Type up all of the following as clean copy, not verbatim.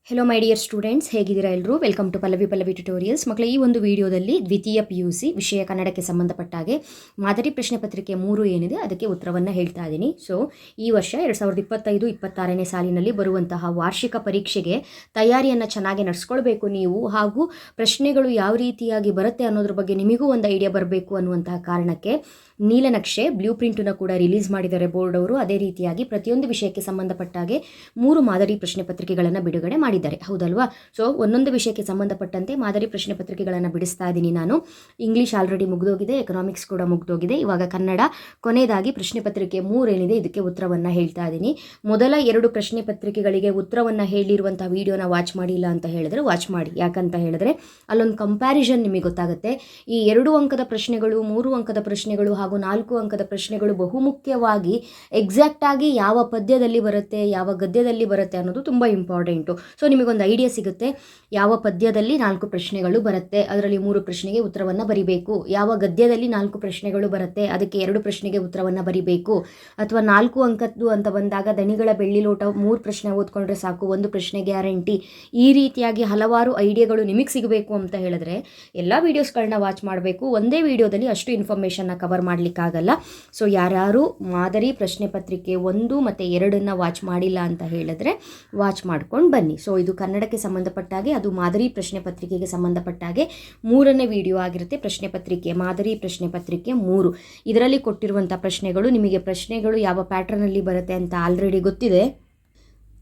Hello my dear students, ಹೇಗಿದ್ದೀರಾ ಎಲ್ಲರೂ? Welcome to Pallavi tutorials. ಮಕ್ಕಳ ಈ ಒಂದು ವಿಡಿಯೋದಲ್ಲಿ ದ್ವಿತೀಯ PUC ವಿಷಯ ಕನ್ನಡಕ್ಕೆ ಸಂಬಂಧಪಟ್ಟ ಹಾಗೆ ಮಾದರಿ ಪ್ರಶ್ನೆ ಪತ್ರಿಕೆ 3 ಏನಿದೆ ಅದಕ್ಕೆ ಉತ್ತರವನ್ನು ಹೇಳ್ತಾ ಇದ್ದೀನಿ. ಸೊ ಈ ವರ್ಷ 2025-26ನೇ ಸಾಲಿನಲ್ಲಿ ಬರುವಂತಹ ವಾರ್ಷಿಕ ಪರೀಕ್ಷೆಗೆ ತಯಾರಿಯನ್ನು ಚೆನ್ನಾಗಿ ನಡೆಸ್ಕೊಳ್ಬೇಕು ನೀವು, ಹಾಗೂ ಪ್ರಶ್ನೆಗಳು ಯಾವ ರೀತಿಯಾಗಿ ಬರುತ್ತೆ ಅನ್ನೋದ್ರ ಬಗ್ಗೆ ನಿಮಗೂ ಒಂದು ಐಡಿಯಾ ಬರಬೇಕು ಅನ್ನುವಂತಹ ಕಾರಣಕ್ಕೆ ನೀಲನಕ್ಷೆ ಬ್ಲೂ ಪ್ರಿಂಟನ್ನು ಕೂಡ ರಿಲೀಸ್ ಮಾಡಿದ್ದಾರೆ ಬೋರ್ಡ್ ಅವರು. ಅದೇ ರೀತಿಯಾಗಿ ಪ್ರತಿಯೊಂದು ವಿಷಯಕ್ಕೆ ಸಂಬಂಧಪಟ್ಟಾಗೆ 3 ಮಾದರಿ ಪ್ರಶ್ನೆ ಪತ್ರಿಕೆಗಳನ್ನು ಬಿಡುಗಡೆ ಮಾಡಿದ್ದಾರೆ, ಹೌದಲ್ವಾ? ಸೊ ಒಂದೊಂದು ವಿಷಯಕ್ಕೆ ಸಂಬಂಧಪಟ್ಟಂತೆ ಮಾದರಿ ಪ್ರಶ್ನೆ ಪತ್ರಿಕೆಗಳನ್ನು ಬಿಡಿಸ್ತಾ ಇದ್ದೀನಿ ನಾನು. ಇಂಗ್ಲೀಷ್ ಆಲ್ರೆಡಿ ಮುಗಿದೋಗಿದೆ, ಎಕನಾಮಿಕ್ಸ್ ಕೂಡ ಮುಗಿದೋಗಿದೆ. ಇವಾಗ ಕನ್ನಡ ಕೊನೆಯದಾಗಿ ಪ್ರಶ್ನೆ ಪತ್ರಿಕೆ 3 ಏನಿದೆ ಇದಕ್ಕೆ ಉತ್ತರವನ್ನು ಹೇಳ್ತಾ ಇದ್ದೀನಿ. ಮೊದಲ 2 ಪ್ರಶ್ನೆ ಪತ್ರಿಕೆಗಳಿಗೆ ಉತ್ತರವನ್ನು ಹೇಳಿರುವಂಥ ವಿಡಿಯೋನ ವಾಚ್ ಮಾಡಿಲ್ಲ ಅಂತ ಹೇಳಿದ್ರೆ ವಾಚ್ ಮಾಡಿ. ಯಾಕಂತ ಹೇಳಿದ್ರೆ ಅಲ್ಲೊಂದು ಕಂಪ್ಯಾರಿಸನ್ ನಿಮಗೆ ಗೊತ್ತಾಗುತ್ತೆ. ಈ 2 ಅಂಕದ ಪ್ರಶ್ನೆಗಳು, 3 ಅಂಕದ ಪ್ರಶ್ನೆಗಳು ಹಾಗೂ 4 ಅಂಕದ ಪ್ರಶ್ನೆಗಳು ಬಹುಮುಖ್ಯವಾಗಿ ಎಕ್ಸಾಕ್ಟಾಗಿ ಯಾವ ಪದ್ಯದಲ್ಲಿ ಬರುತ್ತೆ, ಯಾವ ಗದ್ಯದಲ್ಲಿ ಬರುತ್ತೆ ಅನ್ನೋದು ತುಂಬ ಇಂಪಾರ್ಟೆಂಟು. ಸೊ ನಿಮಗೊಂದು ಐಡಿಯಾ ಸಿಗುತ್ತೆ ಯಾವ ಪದ್ಯದಲ್ಲಿ 4 ಪ್ರಶ್ನೆಗಳು ಬರುತ್ತೆ, ಅದರಲ್ಲಿ 3 ಪ್ರಶ್ನೆಗೆ ಉತ್ತರವನ್ನು ಬರಿಬೇಕು. ಯಾವ ಗದ್ಯದಲ್ಲಿ 4 ಪ್ರಶ್ನೆಗಳು ಬರುತ್ತೆ, ಅದಕ್ಕೆ 2 ಪ್ರಶ್ನೆಗೆ ಉತ್ತರವನ್ನು ಬರಿಬೇಕು. ಅಥವಾ 4 ಅಂಕದ್ದು ಅಂತ ಬಂದಾಗ ದಣಿಗಳ ಬೆಳ್ಳಿ ಲೋಟ 3 ಪ್ರಶ್ನೆ ಓದ್ಕೊಂಡ್ರೆ ಸಾಕು, 1 ಪ್ರಶ್ನೆ ಗ್ಯಾರಂಟಿ. ಈ ರೀತಿಯಾಗಿ ಹಲವಾರು ಐಡಿಯಾಗಳು ನಿಮಗೆ ಸಿಗಬೇಕು ಅಂತ ಹೇಳಿದ್ರೆ ಎಲ್ಲ ವೀಡಿಯೋಸ್ಗಳನ್ನ ವಾಚ್ ಮಾಡಬೇಕು. ಒಂದೇ ವಿಡಿಯೋದಲ್ಲಿ ಅಷ್ಟು ಇನ್ಫಾರ್ಮೇಷನ್ನ ಕವರ್ ಮಾಡಲಿಕ್ಕಾಗಲ್ಲ. ಸೊ ಯಾರ್ಯಾರು ಮಾದರಿ ಪ್ರಶ್ನೆ ಪತ್ರಿಕೆ 1 ಮತ್ತು 2 ವಾಚ್ ಮಾಡಿಲ್ಲ ಅಂತ ಹೇಳಿದ್ರೆ ವಾಚ್ ಮಾಡ್ಕೊಂಡು ಬನ್ನಿ. ಸೊ ಇದು ಕನ್ನಡಕ್ಕೆ ಸಂಬಂಧಪಟ್ಟಾಗೆ, ಅದು ಮಾದರಿ ಪ್ರಶ್ನೆ ಪತ್ರಿಕೆಗೆ ಸಂಬಂಧಪಟ್ಟಾಗೆ 3ನೇ ವಿಡಿಯೋ ಆಗಿರುತ್ತೆ. ಪ್ರಶ್ನೆ ಪತ್ರಿಕೆ ಮಾದರಿ ಪ್ರಶ್ನೆ ಪತ್ರಿಕೆ 3 ಇದರಲ್ಲಿ ಕೊಟ್ಟಿರುವಂಥ ಪ್ರಶ್ನೆಗಳು ನಿಮಗೆ ಪ್ರಶ್ನೆಗಳು ಯಾವ ಪ್ಯಾಟರ್ನಲ್ಲಿ ಬರುತ್ತೆ ಅಂತ ಆಲ್ರೆಡಿ ಗೊತ್ತಿದೆ.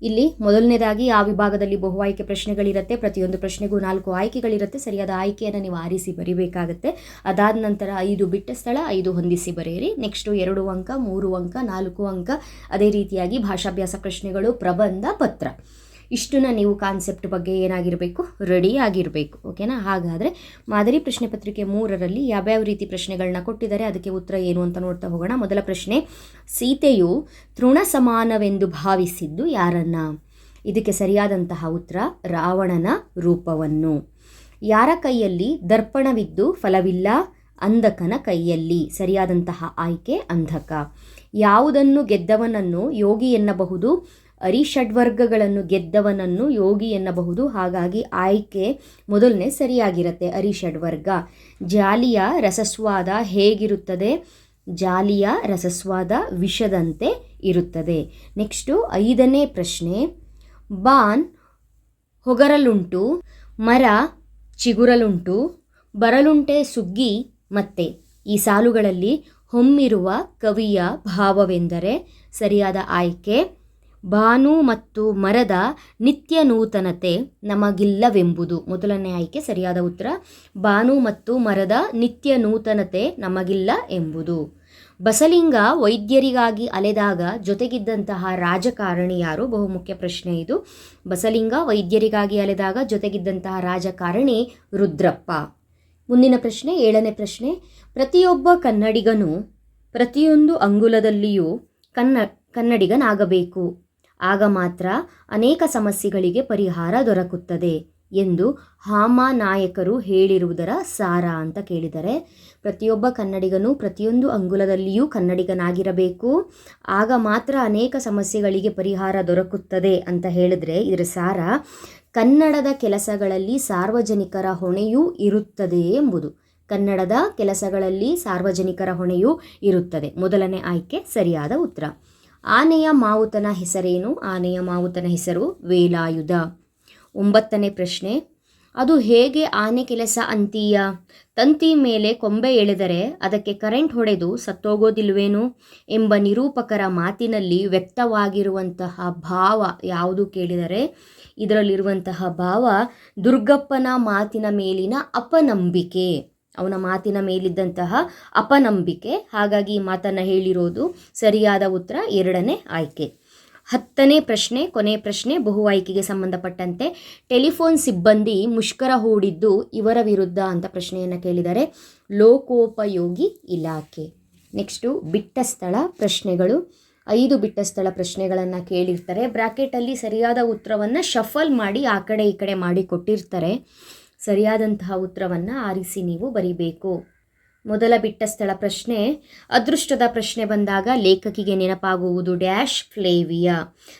ಇಲ್ಲಿ ಮೊದಲನೇದಾಗಿ ಆ ವಿಭಾಗದಲ್ಲಿ ಬಹು ಆಯ್ಕೆ ಪ್ರಶ್ನೆಗಳಿರುತ್ತೆ. ಪ್ರತಿಯೊಂದು ಪ್ರಶ್ನೆಗೂ 4 ಆಯ್ಕೆಗಳಿರುತ್ತೆ. ಸರಿಯಾದ ಆಯ್ಕೆಯನ್ನು ನೀವು ಆರಿಸಿ ಬರೀಬೇಕಾಗುತ್ತೆ. ಅದಾದ ನಂತರ 5 ಬಿಟ್ಟ ಸ್ಥಳ, 5 ಹೊಂದಿಸಿ ಬರೆಯಿರಿ. ನೆಕ್ಸ್ಟು 2 ಅಂಕ, 3 ಅಂಕ, 4 ಅಂಕ. ಅದೇ ರೀತಿಯಾಗಿ ಭಾಷಾಭ್ಯಾಸ ಪ್ರಶ್ನೆಗಳು, ಪ್ರಬಂಧ, ಪತ್ರ. ಇಷ್ಟನ್ನ ನೀವು ಕಾನ್ಸೆಪ್ಟ್ ಬಗ್ಗೆ ಏನಾಗಿರಬೇಕು, ರೆಡಿ ಆಗಿರಬೇಕು. ಓಕೆನಾ? ಹಾಗಾದರೆ ಮಾದರಿ ಪ್ರಶ್ನೆ ಪತ್ರಿಕೆ 3ರಲ್ಲಿ ಯಾವ್ಯಾವ ರೀತಿ ಪ್ರಶ್ನೆಗಳನ್ನ ಕೊಟ್ಟಿದ್ದಾರೆ, ಅದಕ್ಕೆ ಉತ್ತರ ಏನು ಅಂತ ನೋಡ್ತಾ ಹೋಗೋಣ. ಮೊದಲ ಪ್ರಶ್ನೆ, ಸೀತೆಯು ತೃಣ ಸಮಾನವೆಂದು ಭಾವಿಸಿದ್ದು ಯಾರನ್ನ? ಇದಕ್ಕೆ ಸರಿಯಾದಂತಹ ಉತ್ತರ ರಾವಣನ ರೂಪವನ್ನು. ಯಾರ ಕೈಯಲ್ಲಿ ದರ್ಪಣವಿದ್ದು ಫಲವಿಲ್ಲ? ಅಂಧಕನ ಕೈಯಲ್ಲಿ. ಸರಿಯಾದಂತಹ ಆಯ್ಕೆ ಅಂಧಕ. ಯಾವುದನ್ನು ಗೆದ್ದವನನ್ನು ಯೋಗಿ ಎನ್ನಬಹುದು? ಅರಿಷಡ್ವರ್ಗಗಳನ್ನು ಗೆದ್ದವನನ್ನು ಯೋಗಿ ಎನ್ನಬಹುದು. ಹಾಗಾಗಿ ಆಯ್ಕೆ ಮೊದಲನೇ ಸರಿಯಾಗಿರುತ್ತೆ, ಅರಿಷಡ್ವರ್ಗ. ಜಾಲಿಯ ರಸಸ್ವಾದ ಹೇಗಿರುತ್ತದೆ? ಜಾಲಿಯ ರಸಸ್ವಾದ ವಿಷದಂತೆ ಇರುತ್ತದೆ. ನೆಕ್ಸ್ಟು 5ನೇ ಪ್ರಶ್ನೆ, ಬಾನ್ ಹೊಗರಲುಂಟು, ಮರ ಚಿಗುರಲುಂಟು, ಬರಲುಂಟೆ ಸುಗ್ಗಿ ಮತ್ತೆ. ಈ ಸಾಲುಗಳಲ್ಲಿ ಹೊಮ್ಮಿರುವ ಕವಿಯ ಭಾವವೆಂದರೆ? ಸರಿಯಾದ ಆಯ್ಕೆ ಬಾನು ಮತ್ತು ಮರದ ನಿತ್ಯ ನೂತನತೆ ನಮಗಿಲ್ಲವೆಂಬುದು. ಮೊದಲನೇ ಆಯ್ಕೆ ಸರಿಯಾದ ಉತ್ತರ. ಬಾನು ಮತ್ತು ಮರದ ನಿತ್ಯ ನೂತನತೆ ನಮಗಿಲ್ಲ ಎಂಬುದು. ಬಸಲಿಂಗ ವೈದ್ಯರಿಗಾಗಿ ಅಲೆದಾಗ ಜೊತೆಗಿದ್ದಂತಹ ರಾಜಕಾರಣಿ ಯಾರು? ಬಹುಮುಖ್ಯ ಪ್ರಶ್ನೆ ಇದು. ಬಸಲಿಂಗ ವೈದ್ಯರಿಗಾಗಿ ಅಲೆದಾಗ ಜೊತೆಗಿದ್ದಂತಹ ರಾಜಕಾರಣಿ ರುದ್ರಪ್ಪ. ಮುಂದಿನ ಪ್ರಶ್ನೆ, 7ನೇ ಪ್ರಶ್ನೆ, ಪ್ರತಿಯೊಬ್ಬ ಕನ್ನಡಿಗನು ಪ್ರತಿಯೊಂದು ಅಂಗುಲದಲ್ಲಿಯೂ ಕನ್ನಡಿಗನಾಗಬೇಕು. ಆಗ ಮಾತ್ರ ಅನೇಕ ಸಮಸ್ಯೆಗಳಿಗೆ ಪರಿಹಾರ ದೊರಕುತ್ತದೆ ಎಂದು ಹಾಮಾನಾಯಕರು ಹೇಳಿರುವುದರ ಸಾರ ಅಂತ ಕೇಳಿದರೆ, ಪ್ರತಿಯೊಬ್ಬ ಕನ್ನಡಿಗನು ಪ್ರತಿಯೊಂದು ಅಂಗುಲದಲ್ಲಿಯೂ ಕನ್ನಡಿಗನಾಗಿರಬೇಕು, ಆಗ ಮಾತ್ರ ಅನೇಕ ಸಮಸ್ಯೆಗಳಿಗೆ ಪರಿಹಾರ ದೊರಕುತ್ತದೆ ಅಂತ ಹೇಳಿದ್ರೆ ಇದರ ಸಾರ ಕನ್ನಡದ ಕೆಲಸಗಳಲ್ಲಿ ಸಾರ್ವಜನಿಕರ ಹೊಣೆಯೂ ಇರುತ್ತದೆ ಎಂಬುದು. ಕನ್ನಡದ ಕೆಲಸಗಳಲ್ಲಿ ಸಾರ್ವಜನಿಕರ ಹೊಣೆಯೂ ಇರುತ್ತದೆ. ಮೊದಲನೇ ಆಯ್ಕೆ ಸರಿಯಾದ ಉತ್ತರ. ಆನೆಯ ಮಾವುತನ ಹೆಸರೇನು? ಆನೆಯ ಮಾವುತನ ಹೆಸರು ವೇಲಾಯುಧ. 9ನೇ ಪ್ರಶ್ನೆ, ಅದು ಹೇಗೆ ಆನೆ ಕೆಲಸ ಅಂತೀಯ? ತಂತಿ ಮೇಲೆ ಕೊಂಬೆ ಎಳೆದರೆ ಅದಕ್ಕೆ ಕರೆಂಟ್ ಹೊಡೆದು ಸತ್ತೋಗೋದಿಲ್ವೇನು ಎಂಬ ನಿರೂಪಕರ ಮಾತಿನಲ್ಲಿ ವ್ಯಕ್ತವಾಗಿರುವಂತಹ ಭಾವ ಯಾವುದು ಕೇಳಿದರೆ, ಇದರಲ್ಲಿರುವಂತಹ ಭಾವ ದುರ್ಗಪ್ಪನ ಮಾತಿನ ಮೇಲಿನ ಅಪನಂಬಿಕೆ, ಅವನ ಮಾತಿನ ಮೇಲಿದ್ದಂತಹ ಅಪನಂಬಿಕೆ. ಹಾಗಾಗಿ ಈ ಮಾತನ್ನು ಹೇಳಿರೋದು. ಸರಿಯಾದ ಉತ್ತರ 2ನೇ ಆಯ್ಕೆ. 10ನೇ ಪ್ರಶ್ನೆ, ಕೊನೆ ಪ್ರಶ್ನೆ, ಬಹು ಆಯ್ಕೆಗೆ ಸಂಬಂಧಪಟ್ಟಂತೆ, ಟೆಲಿಫೋನ್ ಸಿಬ್ಬಂದಿ ಮುಷ್ಕರ ಹೂಡಿದ್ದು ಇವರ ವಿರುದ್ಧ ಅಂತ ಪ್ರಶ್ನೆಯನ್ನು ಕೇಳಿದರೆ ಲೋಕೋಪಯೋಗಿ ಇಲಾಖೆ. ನೆಕ್ಸ್ಟು ಬಿಟ್ಟ ಸ್ಥಳ ಪ್ರಶ್ನೆಗಳು. 5 ಬಿಟ್ಟ ಸ್ಥಳ ಪ್ರಶ್ನೆಗಳನ್ನು ಕೇಳಿರ್ತಾರೆ. ಬ್ರಾಕೆಟಲ್ಲಿ ಸರಿಯಾದ ಉತ್ತರವನ್ನು ಶಫಲ್ ಮಾಡಿ ಆ ಕಡೆ ಈ ಕಡೆ ಮಾಡಿ ಕೊಟ್ಟಿರ್ತಾರೆ. ಸರಿಯಾದಂತಹ ಉತ್ತರವನ್ನು ಆರಿಸಿ ನೀವು ಬರಿಬೇಕು. ಮೊದಲ ಬಿಟ್ಟ ಸ್ಥಳ ಪ್ರಶ್ನೆ. ಅದೃಷ್ಟದ ಪ್ರಶ್ನೆ ಬಂದಾಗ ಲೇಖಕಿಗೆ ನೆನಪಾಗುವುದು ಡ್ಯಾಶ್ ಫ್ಲೇವಿಯಾ.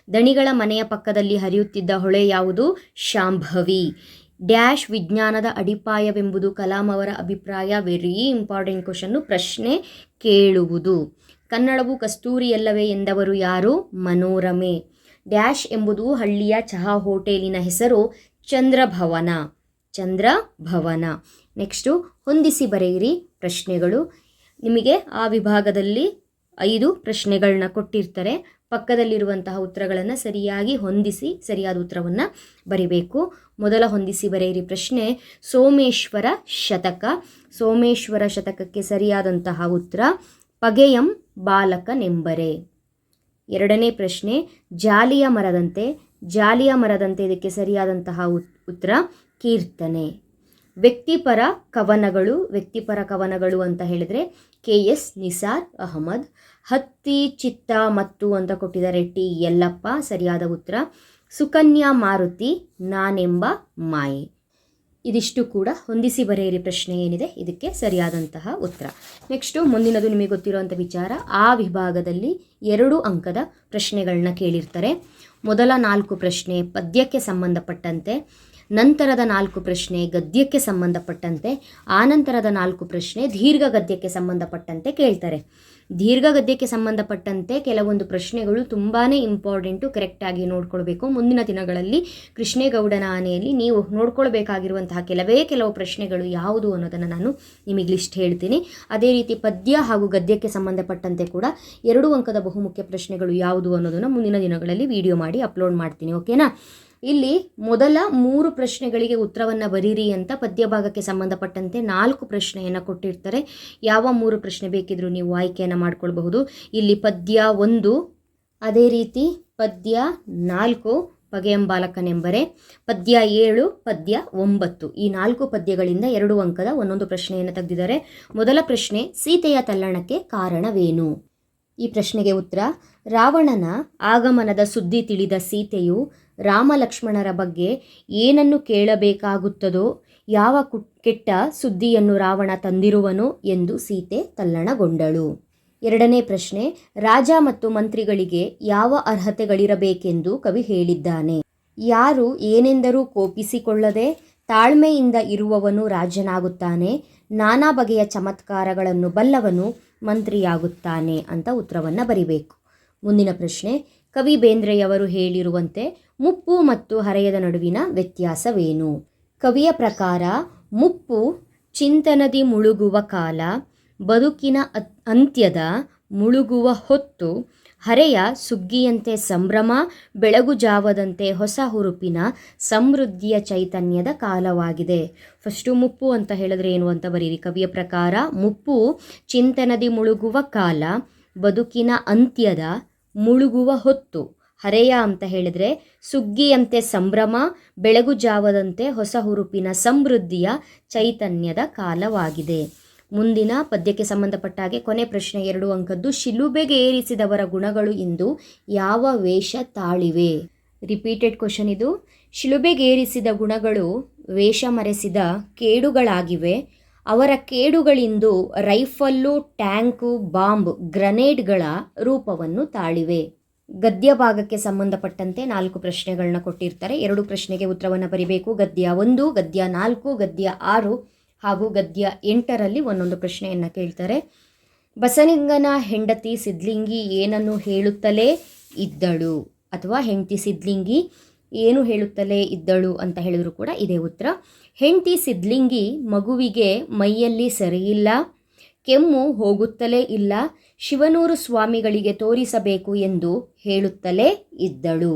ದಣಿಗಳ ಮನೆಯ ಪಕ್ಕದಲ್ಲಿ ಹರಿಯುತ್ತಿದ್ದ ಹೊಳೆ ಯಾವುದು? ಶಾಂಭವಿ. ಡ್ಯಾಶ್ ವಿಜ್ಞಾನದ ಅಡಿಪಾಯವೆಂಬುದು ಕಲಾಂ ಅವರ ಅಭಿಪ್ರಾಯ. ವೆರಿ ಇಂಪಾರ್ಟೆಂಟ್ ಕ್ವಶನ್ನು, ಪ್ರಶ್ನೆ ಕೇಳುವುದು. ಕನ್ನಡವು ಕಸ್ತೂರಿಯಲ್ಲವೇ ಎಂದವರು ಯಾರು? ಮನೋರಮೆ. ಡ್ಯಾಶ್ ಎಂಬುದು ಹಳ್ಳಿಯ ಚಹಾ ಹೋಟೆಲಿನ ಹೆಸರು? ಚಂದ್ರಭವನ. ಚಂದ್ರಭವನ. ನೆಕ್ಸ್ಟು ಹೊಂದಿಸಿ ಬರೆಯಿರಿ ಪ್ರಶ್ನೆಗಳು. ನಿಮಗೆ ಆ ವಿಭಾಗದಲ್ಲಿ 5 ಪ್ರಶ್ನೆಗಳನ್ನ ಕೊಟ್ಟಿರ್ತಾರೆ. ಪಕ್ಕದಲ್ಲಿರುವಂತಹ ಉತ್ತರಗಳನ್ನು ಸರಿಯಾಗಿ ಹೊಂದಿಸಿ ಸರಿಯಾದ ಉತ್ತರವನ್ನು ಬರಿಬೇಕು. ಮೊದಲ ಹೊಂದಿಸಿ ಬರೆಯಿರಿ ಪ್ರಶ್ನೆ, ಸೋಮೇಶ್ವರ ಶತಕ. ಸೋಮೇಶ್ವರ ಶತಕಕ್ಕೆ ಸರಿಯಾದಂತಹ ಉತ್ತರ ಪಗೆಯಂ ಬಾಲಕನೆಂಬರೆ. ಎರಡನೇ ಪ್ರಶ್ನೆ, ಜಾಲಿಯ ಮರದಂತೆ. ಜಾಲಿಯ ಮರದಂತೆ ಇದಕ್ಕೆ ಸರಿಯಾದಂತಹ ಉತ್ತರ ಕೀರ್ತನೆ. ವ್ಯಕ್ತಿಪರ ಕವನಗಳು. ವ್ಯಕ್ತಿಪರ ಕವನಗಳು ಅಂತ ಹೇಳಿದರೆ KS ನಿಸಾರ್ ಅಹಮದ್. ಹತ್ತಿ ಚಿತ್ತ ಮತ್ತು ಅಂತ ಕೊಟ್ಟಿದ್ದಾರೆ ಟಿ ಯಲ್ಲಪ್ಪ. ಸರಿಯಾದ ಉತ್ತರ ಸುಕನ್ಯಾ ಮಾರುತಿ ನಾನೆಂಬ ಮಾಯೆ. ಇದಿಷ್ಟು ಕೂಡ ಹೊಂದಿಸಿ ಬರೆಯಿರಿ ಪ್ರಶ್ನೆ ಏನಿದೆ ಇದಕ್ಕೆ ಸರಿಯಾದಂತಹ ಉತ್ತರ. ನೆಕ್ಸ್ಟು ಮುಂದಿನದು ನಿಮಗೆ ಗೊತ್ತಿರುವಂಥ ವಿಚಾರ. ಆ ವಿಭಾಗದಲ್ಲಿ 2 ಅಂಕದ ಪ್ರಶ್ನೆಗಳನ್ನ ಕೇಳಿರ್ತಾರೆ. ಮೊದಲ 4 ಪ್ರಶ್ನೆ ಪದ್ಯಕ್ಕೆ ಸಂಬಂಧಪಟ್ಟಂತೆ, ನಂತರದ 4 ಪ್ರಶ್ನೆ ಗದ್ಯಕ್ಕೆ ಸಂಬಂಧಪಟ್ಟಂತೆ, ಆನಂತರದ 4 ಪ್ರಶ್ನೆ ದೀರ್ಘ ಗದ್ಯಕ್ಕೆ ಸಂಬಂಧಪಟ್ಟಂತೆ ಕೇಳ್ತಾರೆ. ದೀರ್ಘ ಗದ್ಯಕ್ಕೆ ಸಂಬಂಧಪಟ್ಟಂತೆ ಕೆಲವೊಂದು ಪ್ರಶ್ನೆಗಳು ತುಂಬಾ ಇಂಪಾರ್ಟೆಂಟು, ಕರೆಕ್ಟಾಗಿ ನೋಡ್ಕೊಳ್ಬೇಕು. ಮುಂದಿನ ದಿನಗಳಲ್ಲಿ ಕೃಷ್ಣೇಗೌಡನ ಆನೆಯಲ್ಲಿ ನೀವು ನೋಡ್ಕೊಳ್ಬೇಕಾಗಿರುವಂತಹ ಕೆಲವು ಪ್ರಶ್ನೆಗಳು ಯಾವುದು ಅನ್ನೋದನ್ನು ನಾನು ನಿಮಗೆ ಲಿಸ್ಟ್ ಹೇಳ್ತೀನಿ. ಅದೇ ರೀತಿ ಪದ್ಯ ಹಾಗೂ ಗದ್ಯಕ್ಕೆ ಸಂಬಂಧಪಟ್ಟಂತೆ ಕೂಡ 2 ಅಂಕದ ಬಹುಮುಖ್ಯ ಪ್ರಶ್ನೆಗಳು ಯಾವುದು ಅನ್ನೋದನ್ನು ಮುಂದಿನ ದಿನಗಳಲ್ಲಿ ವಿಡಿಯೋ ಮಾಡಿ ಅಪ್ಲೋಡ್ ಮಾಡ್ತೀನಿ. ಓಕೆನಾ? ಇಲ್ಲಿ ಮೊದಲ 3 ಪ್ರಶ್ನೆಗಳಿಗೆ ಉತ್ತರವನ್ನು ಬರೀರಿ ಅಂತ ಪದ್ಯ ಭಾಗಕ್ಕೆ ಸಂಬಂಧಪಟ್ಟಂತೆ 4 ಪ್ರಶ್ನೆಯನ್ನು ಕೊಟ್ಟಿರ್ತಾರೆ. ಯಾವ 3 ಪ್ರಶ್ನೆ ಬೇಕಿದ್ರೂ ನೀವು ಆಯ್ಕೆಯನ್ನು ಮಾಡ್ಕೊಳ್ಬಹುದು. ಇಲ್ಲಿ ಪದ್ಯ 1, ಅದೇ ರೀತಿ ಪದ್ಯ 4 ಪಗೆಯಂ ಬಾಲಕನೆಂಬರೆ, ಪದ್ಯ 7, ಪದ್ಯ 9. ಈ 4 ಪದ್ಯಗಳಿಂದ 2 ಅಂಕದ ಒಂದೊಂದು ಪ್ರಶ್ನೆಯನ್ನು ತೆಗೆದಿದ್ದಾರೆ. ಮೊದಲ ಪ್ರಶ್ನೆ, ಸೀತೆಯ ತಲ್ಲಣಕ್ಕೆ ಕಾರಣವೇನು? ಈ ಪ್ರಶ್ನೆಗೆ ಉತ್ತರ, ರಾವಣನ ಆಗಮನದ ಸುದ್ದಿ ತಿಳಿದ ಸೀತೆಯು ರಾಮ ಲಕ್ಷ್ಮಣರ ಬಗ್ಗೆ ಏನನ್ನು ಕೇಳಬೇಕಾಗುತ್ತದೋ, ಯಾವ ಕೆಟ್ಟ ಸುದ್ದಿಯನ್ನು ರಾವಣ ತಂದಿರುವನು ಎಂದು ಸೀತೆ ತಲ್ಲಣಗೊಂಡಳು. ಎರಡನೇ ಪ್ರಶ್ನೆ, ರಾಜ ಮತ್ತು ಮಂತ್ರಿಗಳಿಗೆ ಯಾವ ಅರ್ಹತೆಗಳಿರಬೇಕೆಂದು ಕವಿ ಹೇಳಿದ್ದಾನೆ? ಯಾರು ಏನೆಂದರೂ ಕೋಪಿಸಿಕೊಳ್ಳದೆ ತಾಳ್ಮೆಯಿಂದ ಇರುವವನು ರಾಜನಾಗುತ್ತಾನೆ, ನಾನಾ ಬಗೆಯ ಚಮತ್ಕಾರಗಳನ್ನು ಬಲ್ಲವನು ಮಂತ್ರಿಯಾಗುತ್ತಾನೆ ಅಂತ ಉತ್ತರವನ್ನು ಬರಿಬೇಕು. ಮುಂದಿನ ಪ್ರಶ್ನೆ, ಕವಿ ಬೇಂದ್ರೆಯವರು ಹೇಳಿರುವಂತೆ ಮುಪ್ಪು ಮತ್ತು ಹರೆಯದ ನಡುವಿನ ವ್ಯತ್ಯಾಸವೇನು? ಕವಿಯ ಪ್ರಕಾರ ಮುಪ್ಪು ಚಿಂತನದಿ ಮುಳುಗುವ ಕಾಲ, ಬದುಕಿನ ಅಂತ್ಯದ ಮುಳುಗುವ ಹೊತ್ತು, ಹರೆಯ ಸುಗ್ಗಿಯಂತೆ ಸಂಭ್ರಮ, ಬೆಳಗು ಜಾವದಂತೆ ಹೊಸ ಹುರುಪಿನ ಸಮೃದ್ಧಿಯ ಚೈತನ್ಯದ ಕಾಲವಾಗಿದೆ. ಫಸ್ಟು ಮುಪ್ಪು ಅಂತ ಹೇಳಿದ್ರೆ ಏನು ಅಂತ ಬರೀರಿ. ಕವಿಯ ಪ್ರಕಾರ ಮುಪ್ಪು ಚಿಂತನದಿ ಮುಳುಗುವ ಕಾಲ, ಬದುಕಿನ ಅಂತ್ಯದ ಮುಳುಗುವ ಹೊತ್ತು, ಹರೆಯ ಅಂತ ಹೇಳಿದರೆ ಸುಗ್ಗಿಯಂತೆ ಸಂಭ್ರಮ, ಬೆಳಗು ಜಾವದಂತೆ ಹೊಸ ಹುರುಪಿನ ಸಮೃದ್ಧಿಯ ಚೈತನ್ಯದ ಕಾಲವಾಗಿದೆ. ಮುಂದಿನ ಪದ್ಯಕ್ಕೆ ಸಂಬಂಧಪಟ್ಟ ಹಾಗೆ ಕೊನೆ ಪ್ರಶ್ನೆ 2 ಅಂಕದ್ದು, ಶಿಲುಬೆಗೆ ಏರಿಸಿದವರ ಗುಣಗಳು ಇಂದು ಯಾವ ವೇಷ ತಾಳಿವೆ? ರಿಪೀಟೆಡ್ ಕ್ವಶನ್ ಇದು. ಶಿಲುಬೆಗೇರಿಸಿದ ಗುಣಗಳು ವೇಷ ಮರೆಸಿದ ಕೇಡುಗಳಾಗಿವೆ. ಅವರ ಕೇಡುಗಳಿಂದು ರೈಫಲ್ಲು, ಟ್ಯಾಂಕು, ಬಾಂಬ್, ಗ್ರನೇಡ್ಗಳ ರೂಪವನ್ನು ತಾಳಿವೆ. ಗದ್ಯ ಭಾಗಕ್ಕೆ ಸಂಬಂಧಪಟ್ಟಂತೆ 4 ಪ್ರಶ್ನೆಗಳನ್ನ ಕೊಟ್ಟಿರ್ತಾರೆ. 2 ಪ್ರಶ್ನೆಗೆ ಉತ್ತರವನ್ನು ಬರಿಬೇಕು. ಗದ್ಯ 1, ಗದ್ಯ 4, ಗದ್ಯ 6 ಹಾಗೂ ಗದ್ಯ 8ರಲ್ಲಿ ಒಂದೊಂದು ಪ್ರಶ್ನೆಯನ್ನು ಕೇಳ್ತಾರೆ. ಬಸಲಿಂಗನ ಹೆಂಡತಿ ಸಿದ್ಲಿಂಗಿ ಏನನ್ನು ಹೇಳುತ್ತಲೇ ಇದ್ದಳು? ಅಥವಾ ಹೆಂಡತಿ ಸಿದ್ಲಿಂಗಿ ಏನು ಹೇಳುತ್ತಲೇ ಇದ್ದಳು ಅಂತ ಹೇಳಿದ್ರು ಕೂಡ ಇದೇ ಉತ್ತರ. ಹೆಂಡತಿ ಸಿದ್ಲಿಂಗಿ ಮಗುವಿಗೆ ಮೈಯಲ್ಲಿ ಸರಿಯಿಲ್ಲ, ಕೆಮ್ಮು ಹೋಗುತ್ತಲೇ ಇಲ್ಲ, ಶಿವನೂರು ಸ್ವಾಮಿಗಳಿಗೆ ತೋರಿಸಬೇಕು ಎಂದು ಹೇಳುತ್ತಲೇ ಇದ್ದಳು.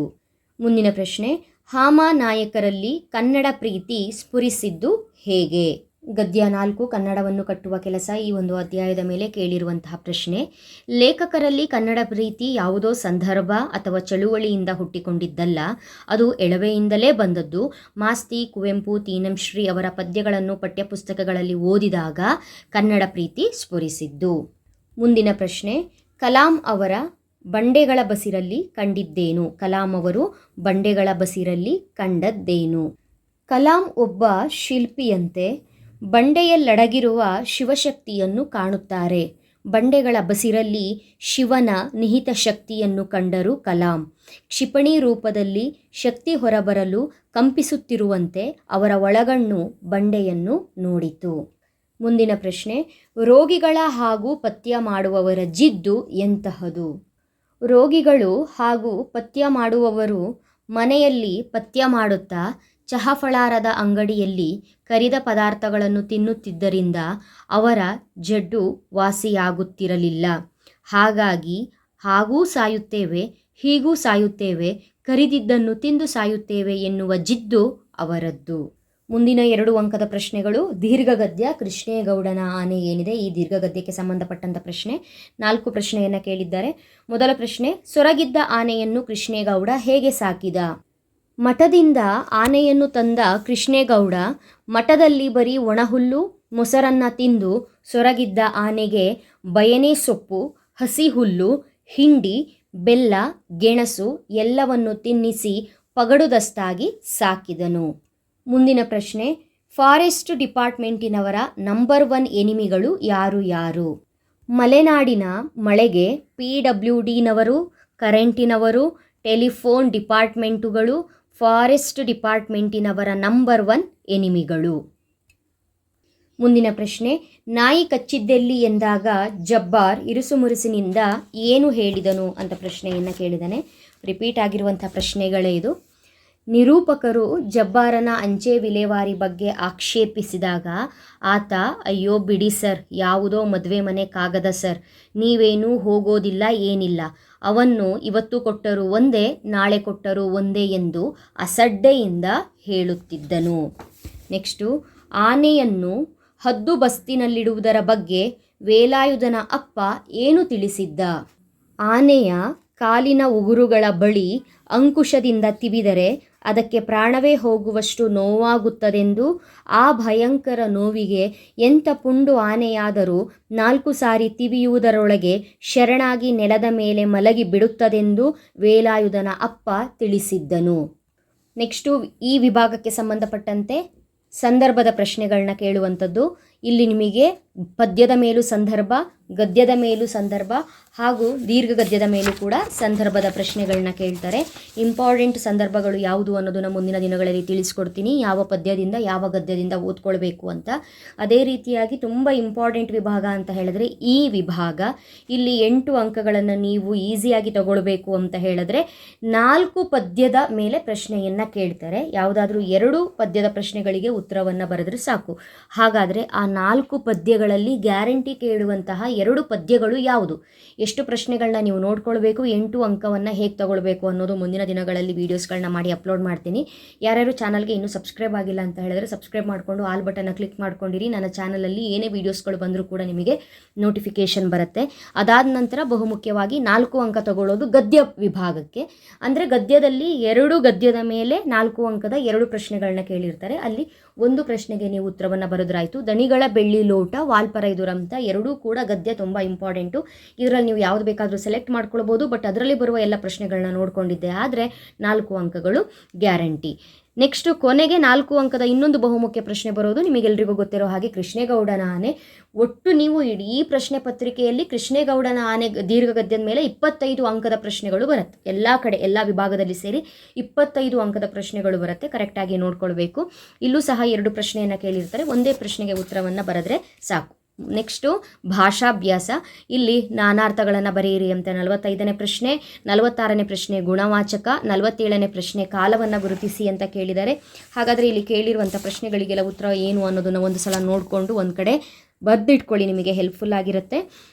ಮುಂದಿನ ಪ್ರಶ್ನೆ, ಹಾಮ ನಾಯಕರಲ್ಲಿ ಕನ್ನಡ ಪ್ರೀತಿ ಸ್ಫುರಿಸಿದ್ದು ಹೇಗೆ? ಗದ್ಯ 4 ಕನ್ನಡವನ್ನು ಕಟ್ಟುವ ಕೆಲಸ ಈ ಒಂದು ಅಧ್ಯಾಯದ ಮೇಲೆ ಕೇಳಿರುವಂತಹ ಪ್ರಶ್ನೆ. ಲೇಖಕರಲ್ಲಿ ಕನ್ನಡ ಪ್ರೀತಿ ಯಾವುದೋ ಸಂದರ್ಭ ಅಥವಾ ಚಳುವಳಿಯಿಂದ ಹುಟ್ಟಿಕೊಂಡಿದ್ದಲ್ಲ, ಅದು ಎಳವೆಯಿಂದಲೇ ಬಂದದ್ದು. ಮಾಸ್ತಿ, ಕುವೆಂಪು, ತೀನಂಶ್ರೀ ಅವರ ಪದ್ಯಗಳನ್ನು ಪಠ್ಯಪುಸ್ತಕಗಳಲ್ಲಿ ಓದಿದಾಗ ಕನ್ನಡ ಪ್ರೀತಿ ಸ್ಫುರಿಸಿದ್ದು. ಮುಂದಿನ ಪ್ರಶ್ನೆ, ಕಲಾಂ ಅವರ ಬಂಡೆಗಳ ಬಸಿರಲ್ಲಿ ಕಂಡಿದ್ದೇನು? ಕಲಾಂ ಅವರು ಬಂಡೆಗಳ ಬಸಿರಲ್ಲಿ ಕಂಡದ್ದೇನು? ಕಲಾಂ ಒಬ್ಬ ಶಿಲ್ಪಿಯಂತೆ ಬಂಡೆಯಲ್ಲಡಗಿರುವ ಶಿವಶಕ್ತಿಯನ್ನು ಕಾಣುತ್ತಾರೆ. ಬಂಡೆಗಳ ಬಸಿರಲ್ಲಿ ಶಿವನ ನಿಹಿತ ಶಕ್ತಿಯನ್ನು ಕಂಡರು ಕಲಾಂ. ಕ್ಷಿಪಣಿ ರೂಪದಲ್ಲಿ ಶಕ್ತಿ ಹೊರಬರಲು ಕಂಪಿಸುತ್ತಿರುವಂತೆ ಅವರ ಒಳಗಣ್ಣು ಬಂಡೆಯನ್ನು ನೋಡಿತು. ಮುಂದಿನ ಪ್ರಶ್ನೆ, ರೋಗಿಗಳ ಹಾಗೂ ಪಥ್ಯ ಮಾಡುವವರ ಜಿದ್ದು ಎಂತಹದು? ರೋಗಿಗಳು ಹಾಗೂ ಪಥ್ಯ ಮಾಡುವವರು ಮನೆಯಲ್ಲಿ ಪಥ್ಯ ಮಾಡುತ್ತಾ ಚಹಫಳಾರದ ಅಂಗಡಿಯಲ್ಲಿ ಕರಿದ ಪದಾರ್ಥಗಳನ್ನು ತಿನ್ನುತ್ತಿದ್ದರಿಂದ ಅವರ ಜಡ್ಡು ವಾಸಿಯಾಗುತ್ತಿರಲಿಲ್ಲ. ಹಾಗಾಗಿ ಹಾಗೂ ಸಾಯುತ್ತೇವೆ, ಹೀಗೂ ಸಾಯುತ್ತೇವೆ, ಕರಿದಿದ್ದನ್ನು ತಿಂದು ಸಾಯುತ್ತೇವೆ ಎನ್ನುವ ಜಿದ್ದು ಅವರದ್ದು. ಮುಂದಿನ 2 ಅಂಕದ ಪ್ರಶ್ನೆಗಳು. ದೀರ್ಘಗದ್ಯ ಕೃಷ್ಣೇಗೌಡನ ಆನೆ ಏನಿದೆ, ಈ ದೀರ್ಘಗದ್ಯಕ್ಕೆ ಸಂಬಂಧಪಟ್ಟಂಥ ಪ್ರಶ್ನೆ. 4 ಪ್ರಶ್ನೆಯನ್ನು ಕೇಳಿದ್ದಾರೆ. ಮೊದಲ ಪ್ರಶ್ನೆ, ಸೊರಗಿದ್ದ ಆನೆಯನ್ನು ಕೃಷ್ಣೇಗೌಡ ಹೇಗೆ ಸಾಕಿದ? ಮಠದಿಂದ ಆನೆಯನ್ನು ತಂದ ಕೃಷ್ಣೇಗೌಡ ಮಠದಲ್ಲಿ ಬರೀ ಒಣಹುಲ್ಲು ಮೊಸರನ್ನು ತಿಂದು ಸೊರಗಿದ್ದ ಆನೆಗೆ ಬಯನೆ ಸೊಪ್ಪು, ಹಸಿ ಹುಲ್ಲು, ಹಿಂಡಿ, ಬೆಲ್ಲ, ಗೆಣಸು ಎಲ್ಲವನ್ನು ತಿನ್ನಿಸಿ ಪಗಡುದಸ್ತಾಗಿ ಸಾಕಿದನು. ಮುಂದಿನ ಪ್ರಶ್ನೆ, ಫಾರೆಸ್ಟ್ ಡಿಪಾರ್ಟ್ಮೆಂಟಿನವರ ನಂಬರ್ 1 ಎನಿಮಿಗಳು ಯಾರು ಯಾರು? ಮಲೆನಾಡಿನ ಮಳೆಗೆ PWDನವರು, ಕರೆಂಟಿನವರು, ಟೆಲಿಫೋನ್ ಡಿಪಾರ್ಟ್ಮೆಂಟುಗಳು ಫಾರೆಸ್ಟ್ ಡಿಪಾರ್ಟ್ಮೆಂಟಿನವರ ನಂಬರ್ 1 ಎನಿಮಿಗಳು. ಮುಂದಿನ ಪ್ರಶ್ನೆ, ನಾಯಿ ಕಚ್ಚಿದ್ದೆಲ್ಲಿ ಎಂದಾಗ ಜಬ್ಬಾರ್ ಇರುಸುಮುರುಸಿನಿಂದ ಏನು ಹೇಳಿದನು ಅಂತ ಪ್ರಶ್ನೆಯನ್ನು ಕೇಳಿದ್ದಾನೆ. ರಿಪೀಟ್ ಆಗಿರುವಂಥ ಪ್ರಶ್ನೆಗಳೇ ಇದು. ನಿರೂಪಕರು ಜಬ್ಬಾರನ ಅಂಚೆ ವಿಲೇವಾರಿ ಬಗ್ಗೆ ಆಕ್ಷೇಪಿಸಿದಾಗ ಆತ, ಅಯ್ಯೋ ಬಿಡಿ ಸರ್, ಯಾವುದೋ ಮದುವೆ ಮನೆ ಕಾಗದ ಸರ್, ನೀವೇನೂ ಹೋಗೋದಿಲ್ಲ ಏನಿಲ್ಲ, ಅವನ್ನು ಇವತ್ತು ಕೊಟ್ಟರೂ ಒಂದೇ, ನಾಳೆ ಕೊಟ್ಟರೂ ಒಂದೇ ಎಂದು ಅಸಡ್ಡೆಯಿಂದ ಹೇಳುತ್ತಿದ್ದನು. ನೆಕ್ಸ್ಟು, ಆನೆಯನ್ನು ಹದ್ದು ಬಸ್ತಿನಲ್ಲಿಡುವುದರ ಬಗ್ಗೆ ವೇಲಾಯುಧನ ಅಪ್ಪ ಏನು ತಿಳಿಸಿದ್ದ? ಆನೆಯ ಕಾಲಿನ ಉಗುರುಗಳ ಬಳಿ ಅಂಕುಶದಿಂದ ತಿವಿದರೆ ಅದಕ್ಕೆ ಪ್ರಾಣವೇ ಹೋಗುವಷ್ಟು ನೋವಾಗುತ್ತದೆಂದು, ಆ ಭಯಂಕರ ನೋವಿಗೆ ಎಂಥ ಪುಂಡು ಆನೆಯಾದರೂ 4 ಸಾರಿ ತಿವಿಯುವುದರೊಳಗೆ ಶರಣಾಗಿ ನೆಲದ ಮೇಲೆ ಮಲಗಿ ಬಿಡುತ್ತದೆಂದು ವೇಲಾಯುಧನ ಅಪ್ಪ ತಿಳಿಸಿದ್ದನು. ನೆಕ್ಸ್ಟು, ಈ ವಿಭಾಗಕ್ಕೆ ಸಂಬಂಧಪಟ್ಟಂತೆ ಸಂದರ್ಭದ ಪ್ರಶ್ನೆಗಳನ್ನ ಕೇಳುವಂಥದ್ದು. ಇಲ್ಲಿ ನಿಮಗೆ ಪದ್ಯದ ಮೇಲೂ ಸಂದರ್ಭ, ಗದ್ಯದ ಮೇಲೂ ಸಂದರ್ಭ ಹಾಗೂ ದೀರ್ಘಗದ್ಯದ ಮೇಲೂ ಕೂಡ ಸಂದರ್ಭದ ಪ್ರಶ್ನೆಗಳನ್ನ ಕೇಳ್ತಾರೆ. ಇಂಪಾರ್ಟೆಂಟ್ ಸಂದರ್ಭಗಳು ಯಾವುದು ಅನ್ನೋದನ್ನು ಮುಂದಿನ ದಿನಗಳಲ್ಲಿ ತಿಳಿಸ್ಕೊಡ್ತೀನಿ, ಯಾವ ಪದ್ಯದಿಂದ ಯಾವ ಗದ್ಯದಿಂದ ಓದ್ಕೊಳ್ಬೇಕು ಅಂತ. ಅದೇ ರೀತಿಯಾಗಿ ತುಂಬ ಇಂಪಾರ್ಟೆಂಟ್ ವಿಭಾಗ ಅಂತ ಹೇಳಿದ್ರೆ ಈ ವಿಭಾಗ. ಇಲ್ಲಿ 8 ಅಂಕಗಳನ್ನು ನೀವು ಈಸಿಯಾಗಿ ತಗೊಳ್ಬೇಕು ಅಂತ ಹೇಳಿದ್ರೆ 4 ಪದ್ಯದ ಮೇಲೆ ಪ್ರಶ್ನೆಯನ್ನು ಕೇಳ್ತಾರೆ. ಯಾವುದಾದ್ರೂ 2 ಪದ್ಯದ ಪ್ರಶ್ನೆಗಳಿಗೆ ಉತ್ತರವನ್ನು ಬರೆದ್ರೆ ಸಾಕು. ಹಾಗಾದರೆ ಆ 4 ಪದ್ಯಗಳಲ್ಲಿ ಗ್ಯಾರಂಟಿ ಕೇಳುವಂತಹ 2 ಪದ್ಯಗಳು ಯಾವುದು, ಎಷ್ಟು ಪ್ರಶ್ನೆಗಳನ್ನ ನೀವು ನೋಡ್ಕೊಳ್ಬೇಕು, 8 ಅಂಕವನ್ನು ಹೇಗೆ ತಗೊಳ್ಬೇಕು ಅನ್ನೋದು ಮುಂದಿನ ದಿನಗಳಲ್ಲಿ ವೀಡಿಯೋಸ್ಗಳನ್ನ ಮಾಡಿ ಅಪ್ಲೋಡ್ ಮಾಡ್ತೀನಿ. ಯಾರ್ಯಾರು ಚಾನಲ್ಗೆ ಇನ್ನೂ ಸಬ್ಸ್ಕ್ರೈಬ್ ಆಗಿಲ್ಲ ಅಂತ ಹೇಳಿದ್ರೆ ಸಬ್ಸ್ಕ್ರೈಬ್ ಮಾಡಿಕೊಂಡು ಆಲ್ ಬಟನ್ನ ಕ್ಲಿಕ್ ಮಾಡ್ಕೊಂಡಿರಿ. ನನ್ನ ಚಾನಲಲ್ಲಿ ಏನೇ ವೀಡಿಯೋಸ್ಗಳು ಬಂದರೂ ಕೂಡ ನಿಮಗೆ ನೋಟಿಫಿಕೇಷನ್ ಬರುತ್ತೆ. ಅದಾದ ನಂತರ ಬಹುಮುಖ್ಯವಾಗಿ 4 ಅಂಕ ತಗೊಳ್ಳೋದು ಗದ್ಯ ವಿಭಾಗಕ್ಕೆ. ಅಂದರೆ ಗದ್ಯದಲ್ಲಿ 2 ಗದ್ಯದ ಮೇಲೆ 4 ಅಂಕದ 2 ಪ್ರಶ್ನೆಗಳನ್ನ ಕೇಳಿರ್ತಾರೆ. ಅಲ್ಲಿ 1 ಪ್ರಶ್ನೆಗೆ ನೀವು ಉತ್ತರವನ್ನು ಬರೆದ್ರಾಯಿತು. ದಣಿಗಳ ಬೆಳ್ಳಿ ಲೋಟ, ವಾಲ್ಪರೈ ದುರಂತ 2 ಕೂಡ ಗದ್ಯ ತುಂಬ ಇಂಪಾರ್ಟೆಂಟು. ಇದರಲ್ಲಿ ನೀವು ಯಾವುದು ಬೇಕಾದರೂ ಸೆಲೆಕ್ಟ್ ಮಾಡ್ಕೊಳ್ಬೋದು. ಬಟ್ ಅದರಲ್ಲಿ ಬರುವ ಎಲ್ಲ ಪ್ರಶ್ನೆಗಳನ್ನ ನೋಡ್ಕೊಂಡಿದ್ದೆ ಆದರೆ 4 ಅಂಕಗಳು ಗ್ಯಾರಂಟಿ. ನೆಕ್ಸ್ಟು ಕೊನೆಗೆ 4 ಅಂಕದ ಇನ್ನೊಂದು ಬಹುಮುಖ್ಯ ಪ್ರಶ್ನೆ ಬರೋದು ನಿಮಗೆಲ್ಲರಿಗೂ ಗೊತ್ತಿರೋ ಹಾಗೆ ಕೃಷ್ಣೇಗೌಡನ ಆನೆ. ಒಟ್ಟು ನೀವು ಇಡೀ ಪ್ರಶ್ನೆ ಪತ್ರಿಕೆಯಲ್ಲಿ ಕೃಷ್ಣೇಗೌಡನ ಆನೆ ದೀರ್ಘಗದ್ಯದ ಮೇಲೆ 25 ಅಂಕದ ಪ್ರಶ್ನೆಗಳು ಬರುತ್ತೆ. ಎಲ್ಲ ಕಡೆ ಎಲ್ಲ ವಿಭಾಗದಲ್ಲಿ ಸೇರಿ 25 ಅಂಕದ ಪ್ರಶ್ನೆಗಳು ಬರುತ್ತೆ. ಕರೆಕ್ಟಾಗಿ ನೋಡ್ಕೊಳ್ಬೇಕು. ಇಲ್ಲೂ ಸಹ 2 ಪ್ರಶ್ನೆಯನ್ನು ಕೇಳಿರ್ತಾರೆ. ಒಂದೇ ಪ್ರಶ್ನೆಗೆ ಉತ್ತರವನ್ನು ಬರೆದ್ರೆ ಸಾಕು. ನೆಕ್ಸ್ಟು ಭಾಷಾಭ್ಯಾಸ. ಇಲ್ಲಿ ನಾನಾರ್ಥಗಳನ್ನು ಬರೆಯಿರಿ ಅಂತ 45ನೇ ಪ್ರಶ್ನೆ. 46ನೇ ಪ್ರಶ್ನೆ ಗುಣವಾಚಕ. 47ನೇ ಪ್ರಶ್ನೆ ಕಾಲವನ್ನು ಗುರುತಿಸಿ ಅಂತ ಕೇಳಿದ್ದಾರೆ. ಹಾಗಾದರೆ ಇಲ್ಲಿ ಕೇಳಿರುವಂಥ ಪ್ರಶ್ನೆಗಳಿಗೆಲ್ಲ ಉತ್ತರ ಏನು ಅನ್ನೋದನ್ನು ಒಂದು ಸಲ ನೋಡಿಕೊಂಡು ಒಂದು ಕಡೆ ಬರೆದಿಟ್ಕೊಳ್ಳಿ, ನಿಮಗೆ ಹೆಲ್ಪ್ಫುಲ್ ಆಗಿರುತ್ತೆ.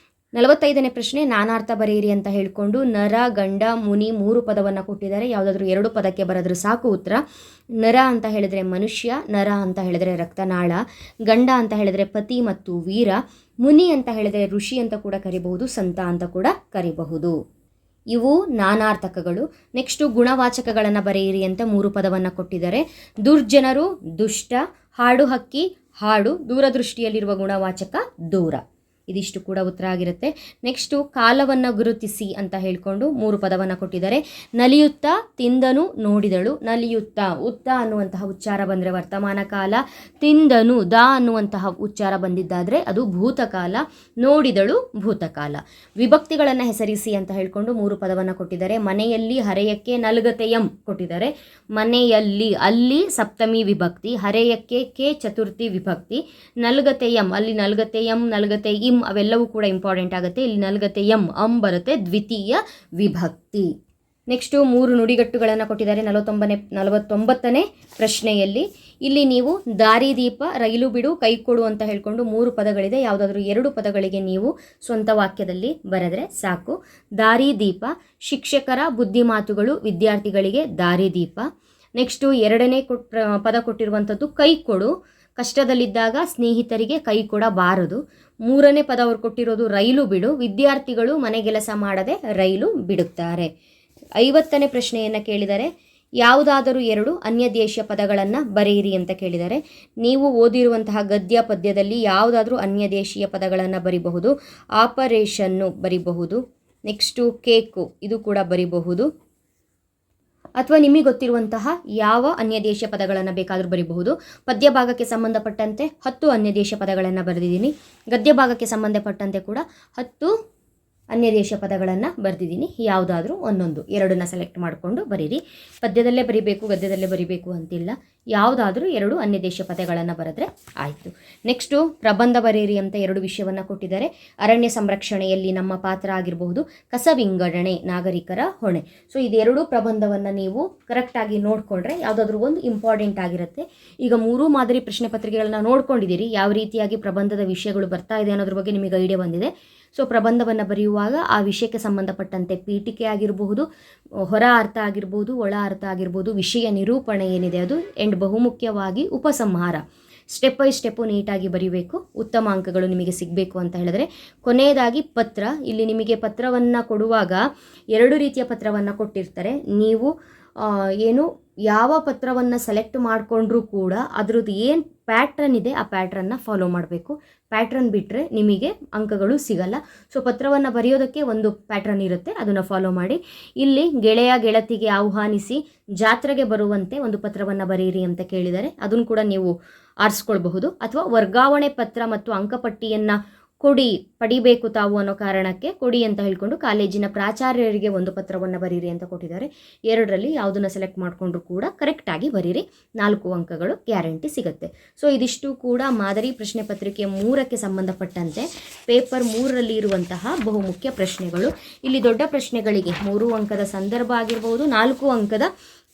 45ನೇ ಪ್ರಶ್ನೆ ನಾನಾರ್ಥ ಬರೆಯಿರಿ ಅಂತ ಹೇಳಿಕೊಂಡು ನರ, ಗಂಡ, ಮುನಿ 3 ಪದವನ್ನು ಕೊಟ್ಟಿದ್ದಾರೆ. ಯಾವುದಾದ್ರೂ 2 ಪದಕ್ಕೆ ಬರೆದ್ರೆ ಸಾಕು ಉತ್ತರ. ನರ ಅಂತ ಹೇಳಿದರೆ ಮನುಷ್ಯ, ನರ ಅಂತ ಹೇಳಿದರೆ ರಕ್ತನಾಳ, ಗಂಡ ಅಂತ ಹೇಳಿದರೆ ಪತಿ ಮತ್ತು ವೀರ, ಮುನಿ ಅಂತ ಹೇಳಿದರೆ ಋಷಿ ಅಂತ ಕೂಡ ಕರಿಬಹುದು, ಸಂತ ಅಂತ ಕೂಡ ಕರಿಬಹುದು. ಇವು ನಾನಾರ್ಥಕಗಳು. ನೆಕ್ಸ್ಟು ಗುಣವಾಚಕಗಳನ್ನು ಬರೆಯಿರಿ ಅಂತ 3 ಪದವನ್ನು ಕೊಟ್ಟಿದ್ದಾರೆ. ದುರ್ಜನರು, ದುಷ್ಟ, ಹಾಡು ಹಕ್ಕಿ, ಹಾಡು, ದೂರದೃಷ್ಟಿಯಲ್ಲಿರುವ ಗುಣವಾಚಕ ದೂರ. ಇದಿಷ್ಟು ಕೂಡ ಉತ್ತರ ಆಗಿರುತ್ತೆ. ನೆಕ್ಸ್ಟು ಕಾಲವನ್ನು ಗುರುತಿಸಿ ಅಂತ ಹೇಳಿಕೊಂಡು 3 ಪದವನ್ನು ಕೊಟ್ಟಿದ್ದಾರೆ. ನಲಿಯುತ್ತಾ, ತಿಂದನು, ನೋಡಿದಳು. ನಲಿಯುತ್ತಾ ಉತ್ತ ಅನ್ನುವಂತಹ ಉಚ್ಚಾರ ಬಂದರೆ ವರ್ತಮಾನ ಕಾಲ, ತಿಂದನು ದ ಅನ್ನುವಂತಹ ಉಚ್ಚಾರ ಬಂದಿದ್ದಾದರೆ ಅದು ಭೂತಕಾಲ, ನೋಡಿದಳು ಭೂತಕಾಲ. ವಿಭಕ್ತಿಗಳನ್ನು ಹೆಸರಿಸಿ ಅಂತ ಹೇಳಿಕೊಂಡು 3 ಪದವನ್ನು ಕೊಟ್ಟಿದ್ದಾರೆ. ಮನೆಯಲ್ಲಿ ಹರೆಯಕ್ಕೆ ನಲ್ಗತೆಯಂ ಕೊಟ್ಟಿದ್ದಾರೆ. ಮನೆಯಲ್ಲಿ ಅಲ್ಲಿ ಸಪ್ತಮಿ ವಿಭಕ್ತಿ, ಹರೆಯಕ್ಕೆ ಕೆ ಚತುರ್ಥಿ ವಿಭಕ್ತಿ, ನಲ್ಗತೆಯಂ ಅಲ್ಲಿ ನಲ್ಗತೆಯಂ ನಲ್ಗತೆ ಇಂ ಅವೆಲ್ಲವೂ ಕೂಡ ಇಂಪಾರ್ಟೆಂಟ್ ಆಗುತ್ತೆ. ಇಲ್ಲಿ ನಲ್ಗತೆಯಂ ಅಂ ಬರುತ್ತೆ ದ್ವಿತೀಯ ವಿಭಕ್ತಿ. ನೆಕ್ಸ್ಟು 3 ನುಡಿಗಟ್ಟುಗಳನ್ನು ಕೊಟ್ಟಿದ್ದಾರೆ 49ನೇ ಪ್ರಶ್ನೆಯಲ್ಲಿ. ಇಲ್ಲಿ ನೀವು ದಾರಿದೀಪ, ರೈಲು ಬಿಡು, ಕೈಕೊಡು ಅಂತ ಹೇಳ್ಕೊಂಡು 3 ಪದಗಳಿದೆ. ಯಾವುದಾದ್ರೂ 2 ಪದಗಳಿಗೆ ನೀವು ಸ್ವಂತ ವಾಕ್ಯದಲ್ಲಿ ಬರೆದರೆ ಸಾಕು. ದಾರಿದೀಪ, ಶಿಕ್ಷಕರ ಬುದ್ಧಿಮಾತುಗಳು ವಿದ್ಯಾರ್ಥಿಗಳಿಗೆ ದಾರಿದೀಪ. ನೆಕ್ಸ್ಟು 2ನೇ ಪದ ಕೊಟ್ಟಿರುವಂಥದ್ದು ಕೈಕೊಡು, ಕಷ್ಟದಲ್ಲಿದ್ದಾಗ ಸ್ನೇಹಿತರಿಗೆ ಕೈ ಕೊಡಬಾರದು. 3ನೇ ಪದ ಅವರು ಕೊಟ್ಟಿರೋದು ರೈಲು ಬಿಡು, ವಿದ್ಯಾರ್ಥಿಗಳು ಮನೆಗೆಲಸ ಮಾಡದೆ ರೈಲು ಬಿಡುತ್ತಾರೆ. 50ನೇ ಪ್ರಶ್ನೆಯನ್ನು ಕೇಳಿದರೆ ಯಾವುದಾದರೂ 2 ಅನ್ಯ ದೇಶೀಯ ಪದಗಳನ್ನು ಬರೆಯಿರಿ ಅಂತ ಕೇಳಿದ್ದಾರೆ. ನೀವು ಓದಿರುವಂತಹ ಗದ್ಯ ಪದ್ಯದಲ್ಲಿ ಯಾವುದಾದ್ರೂ ಅನ್ಯ ದೇಶೀಯ ಪದಗಳನ್ನು ಬರಿಬಹುದು. ಆಪರೇಷನ್ನು ಬರಿಬಹುದು. ನೆಕ್ಸ್ಟು ಕೇಕು ಇದು ಕೂಡ ಬರಿಬಹುದು. ಅಥವಾ ನಿಮಗೆ ಗೊತ್ತಿರುವಂತಹ ಯಾವ ಅನ್ಯ ದೇಶೀಯ ಪದಗಳನ್ನು ಬೇಕಾದರೂ ಬರೀಬಹುದು. ಪದ್ಯ ಭಾಗಕ್ಕೆ ಸಂಬಂಧಪಟ್ಟಂತೆ 10 ಅನ್ಯ ದೇಶೀಯ ಪದಗಳನ್ನು ಬರೆದಿದ್ದೀನಿ. ಗದ್ಯ ಭಾಗಕ್ಕೆ ಸಂಬಂಧಪಟ್ಟಂತೆ ಕೂಡ 10 ಅನ್ಯ ದೇಶೀಯ ಪದಗಳನ್ನು ಬರೆದಿದ್ದೀನಿ. ಯಾವುದಾದ್ರೂ ಒಂದೊಂದು 2ನ್ನ ಸೆಲೆಕ್ಟ್ ಮಾಡಿಕೊಂಡು ಬರೀರಿ. ಪದ್ಯದಲ್ಲೇ ಬರಿಬೇಕು, ಗದ್ಯದಲ್ಲೇ ಬರಿಬೇಕು ಅಂತಿಲ್ಲ. ಯಾವುದಾದ್ರೂ 2 ಅನ್ಯ ದೇಶೀಯ ಪದಗಳನ್ನು ಬರೆದ್ರೆ ಆಯಿತು. ನೆಕ್ಸ್ಟು ಪ್ರಬಂಧ ಬರೆಯಿರಿ ಅಂತ 2 ವಿಷಯವನ್ನು ಕೊಟ್ಟಿದ್ದಾರೆ. ಅರಣ್ಯ ಸಂರಕ್ಷಣೆಯಲ್ಲಿ ನಮ್ಮ ಪಾತ್ರ ಆಗಿರಬಹುದು, ಕಸ ವಿಂಗಡಣೆ ನಾಗರಿಕರ ಹೊಣೆ. ಸೊ ಇದೆರಡು ಪ್ರಬಂಧವನ್ನು ನೀವು ಕರೆಕ್ಟಾಗಿ ನೋಡಿಕೊಂಡ್ರೆ ಯಾವುದಾದ್ರೂ ಒಂದು ಇಂಪಾರ್ಟೆಂಟ್ ಆಗಿರುತ್ತೆ. ಈಗ 3 ಮಾದರಿ ಪ್ರಶ್ನೆ ಪತ್ರಿಕೆಗಳನ್ನ ನೋಡ್ಕೊಂಡಿದ್ದೀರಿ. ಯಾವ ರೀತಿಯಾಗಿ ಪ್ರಬಂಧದ ವಿಷಯಗಳು ಬರ್ತಾ ಇದೆ ಅನ್ನೋದ್ರ ಬಗ್ಗೆ ನಿಮಗೆ ಐಡಿಯಾ ಬಂದಿದೆ. ಸೊ ಪ್ರಬಂಧವನ್ನು ಬರೆಯುವಾಗ ಆ ವಿಷಯಕ್ಕೆ ಸಂಬಂಧಪಟ್ಟಂತೆ ಪೀಠಿಕೆ ಆಗಿರಬಹುದು, ಹೊರ ಅರ್ಥ ಆಗಿರ್ಬೋದು, ಒಳ ಅರ್ಥ ಆಗಿರ್ಬೋದು, ವಿಷಯ ನಿರೂಪಣೆ ಏನಿದೆ ಅದು, ಆ್ಯಂಡ್ ಬಹುಮುಖ್ಯವಾಗಿ ಉಪಸಂಹಾರ ಸ್ಟೆಪ್ ಬೈ ಸ್ಟೆಪ್ಪು ನೀಟಾಗಿ ಬರೀಬೇಕು. ಉತ್ತಮ ಅಂಕಗಳು ನಿಮಗೆ ಸಿಗಬೇಕು ಅಂತ ಹೇಳಿದ್ರೆ. ಕೊನೆಯದಾಗಿ ಪತ್ರ. ಇಲ್ಲಿ ನಿಮಗೆ ಪತ್ರವನ್ನು ಕೊಡುವಾಗ 2 ರೀತಿಯ ಪತ್ರವನ್ನು ಕೊಟ್ಟಿರ್ತಾರೆ. ನೀವು ಯಾವ ಪತ್ರವನ್ನು ಸೆಲೆಕ್ಟ್ ಮಾಡಿಕೊಂಡ್ರೂ ಕೂಡ ಅದರದ್ದು ಏನು ಪ್ಯಾಟ್ರನ್ ಇದೆ ಆ ಪ್ಯಾಟ್ರನ್ನ ಫಾಲೋ ಮಾಡಬೇಕು. ಪ್ಯಾಟ್ರನ್ ಬಿಟ್ಟರೆ ನಿಮಗೆ ಅಂಕಗಳು ಸಿಗಲ್ಲ. ಸೊ ಪತ್ರವನ್ನು ಬರೆಯೋದಕ್ಕೆ ಒಂದು ಪ್ಯಾಟ್ರನ್ ಇರುತ್ತೆ, ಅದನ್ನು ಫಾಲೋ ಮಾಡಿ. ಇಲ್ಲಿ ಗೆಳೆಯ ಗೆಳತಿಗೆ ಆಹ್ವಾನಿಸಿ ಜಾತ್ರೆಗೆ ಬರುವಂತೆ ಒಂದು ಪತ್ರವನ್ನು ಬರೆಯಿರಿ ಅಂತ ಕೇಳಿದರೆ ಅದನ್ನು ಕೂಡ ನೀವು ಆರಿಸ್ಕೊಳ್ಬಹುದು. ಅಥವಾ ವರ್ಗಾವಣೆ ಪತ್ರ ಮತ್ತು ಅಂಕಪಟ್ಟಿಯನ್ನು ಪಡಿಬೇಕು ತಾವು ಅನ್ನೋ ಕಾರಣಕ್ಕೆ ಕೊಡಿ ಅಂತ ಹೇಳ್ಕೊಂಡು ಕಾಲೇಜಿನ ಪ್ರಾಚಾರ್ಯರಿಗೆ ಒಂದು ಪತ್ರವನ್ನು ಬರೀರಿ ಅಂತ ಕೊಟ್ಟಿದ್ದಾರೆ. 2ರಲ್ಲಿ ಯಾವುದನ್ನು ಸೆಲೆಕ್ಟ್ ಮಾಡಿಕೊಂಡ್ರು ಕೂಡ ಕರೆಕ್ಟಾಗಿ ಬರೀರಿ. 4 ಅಂಕಗಳು ಗ್ಯಾರಂಟಿ ಸಿಗುತ್ತೆ. ಸೊ ಇದಿಷ್ಟು ಕೂಡ ಮಾದರಿ ಪ್ರಶ್ನೆ ಪತ್ರಿಕೆ 3ಕ್ಕೆ ಸಂಬಂಧಪಟ್ಟಂತೆ ಪೇಪರ್ 3ರಲ್ಲಿ ಇರುವಂತಹ ಬಹುಮುಖ್ಯ ಪ್ರಶ್ನೆಗಳು. ಇಲ್ಲಿ ದೊಡ್ಡ ಪ್ರಶ್ನೆಗಳಿಗೆ 3 ಅಂಕದ ಸಂದರ್ಭ ಆಗಿರಬಹುದು, 4 ಅಂಕದ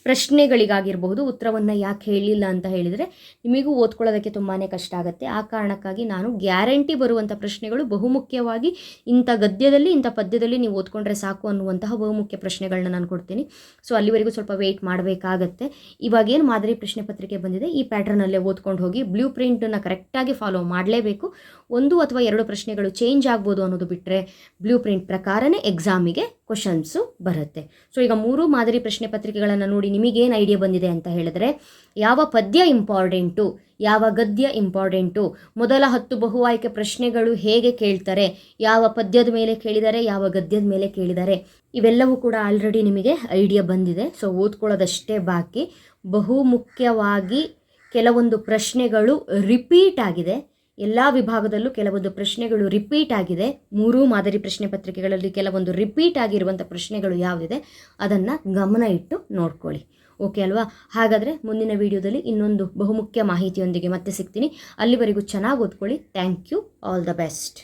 ಪ್ರಶ್ನೆಗಳಿಗಾಗಿರಬಹುದು ಉತ್ತರವನ್ನು ಯಾಕೆ ಹೇಳಿಲ್ಲ ಅಂತ ಹೇಳಿದರೆ ನಿಮಗೂ ಓದ್ಕೊಳ್ಳೋದಕ್ಕೆ ತುಂಬಾ ಕಷ್ಟ ಆಗುತ್ತೆ. ಆ ಕಾರಣಕ್ಕಾಗಿ ನಾನು ಗ್ಯಾರಂಟಿ ಬರುವಂಥ ಪ್ರಶ್ನೆಗಳು ಬಹುಮುಖ್ಯವಾಗಿ ಇಂಥ ಗದ್ಯದಲ್ಲಿ ಇಂಥ ಪದ್ಯದಲ್ಲಿ ನೀವು ಓದ್ಕೊಂಡ್ರೆ ಸಾಕು ಅನ್ನುವಂತಹ ಬಹುಮುಖ್ಯ ಪ್ರಶ್ನೆಗಳನ್ನ ನಾನು ಕೊಡ್ತೀನಿ. ಸೊ ಅಲ್ಲಿವರೆಗೂ ಸ್ವಲ್ಪ ವೆಯ್ಟ್ ಮಾಡಬೇಕಾಗತ್ತೆ. ಇವಾಗೇನು ಮಾದರಿ ಪ್ರಶ್ನೆ ಪತ್ರಿಕೆ ಬಂದಿದೆ ಈ ಪ್ಯಾಟ್ರನಲ್ಲೇ ಓದ್ಕೊಂಡು ಹೋಗಿ. ಬ್ಲೂ ಪ್ರಿಂಟನ್ನು ಕರೆಕ್ಟಾಗಿ ಫಾಲೋ ಮಾಡಲೇಬೇಕು. 1 ಅಥವಾ 2 ಪ್ರಶ್ನೆಗಳು ಚೇಂಜ್ ಆಗ್ಬೋದು ಅನ್ನೋದು ಬಿಟ್ಟರೆ ಬ್ಲೂ ಪ್ರಿಂಟ್ ಪ್ರಕಾರನೇ ಎಕ್ಸಾಮಿಗೆ ಕ್ವಶನ್ಸು ಬರುತ್ತೆ. ಸೊ ಈಗ 3 ಮಾದರಿ ಪ್ರಶ್ನೆ ಪತ್ರಿಕೆಗಳನ್ನು ನೋಡಿ ನಿಮಗೇನು ಐಡಿಯಾ ಬಂದಿದೆ ಅಂತ ಹೇಳಿದ್ರೆ ಯಾವ ಪದ್ಯ ಇಂಪಾರ್ಟೆಂಟು, ಯಾವ ಗದ್ಯ ಇಂಪಾರ್ಟೆಂಟು, ಮೊದಲ 10 ಬಹು ಆಯ್ಕೆ ಪ್ರಶ್ನೆಗಳು ಹೇಗೆ ಕೇಳ್ತಾರೆ, ಯಾವ ಪದ್ಯದ ಮೇಲೆ ಕೇಳಿದ್ದಾರೆ, ಯಾವ ಗದ್ಯದ ಮೇಲೆ ಕೇಳಿದ್ದಾರೆ, ಇವೆಲ್ಲವೂ ಕೂಡ ಆಲ್ರೆಡಿ ನಿಮಗೆ ಐಡಿಯಾ ಬಂದಿದೆ. ಸೊ ಓದ್ಕೊಳ್ಳೋದಷ್ಟೇ ಬಾಕಿ. ಬಹುಮುಖ್ಯವಾಗಿ ಕೆಲವೊಂದು ಪ್ರಶ್ನೆಗಳು ರಿಪೀಟ್ ಆಗಿದೆ. ಎಲ್ಲ ವಿಭಾಗದಲ್ಲೂ ಕೆಲವೊಂದು ಪ್ರಶ್ನೆಗಳು ರಿಪೀಟ್ ಆಗಿದೆ. 3 ಮಾದರಿ ಪ್ರಶ್ನೆ ಪತ್ರಿಕೆಗಳಲ್ಲಿ ಕೆಲವೊಂದು ರಿಪೀಟ್ ಆಗಿರುವಂಥ ಪ್ರಶ್ನೆಗಳು ಯಾವುದಿದೆ ಅದನ್ನು ಗಮನ ಇಟ್ಟು ನೋಡ್ಕೊಳ್ಳಿ. ಓಕೆ ಅಲ್ವಾ? ಹಾಗಾದರೆ ಮುಂದಿನ ವಿಡಿಯೋದಲ್ಲಿ ಇನ್ನೊಂದು ಬಹುಮುಖ್ಯ ಮಾಹಿತಿಯೊಂದಿಗೆ ಮತ್ತೆ ಸಿಗ್ತೀನಿ. ಅಲ್ಲಿವರೆಗೂ ಚೆನ್ನಾಗಿ ಓದ್ಕೊಳ್ಳಿ. Thank you. All the best.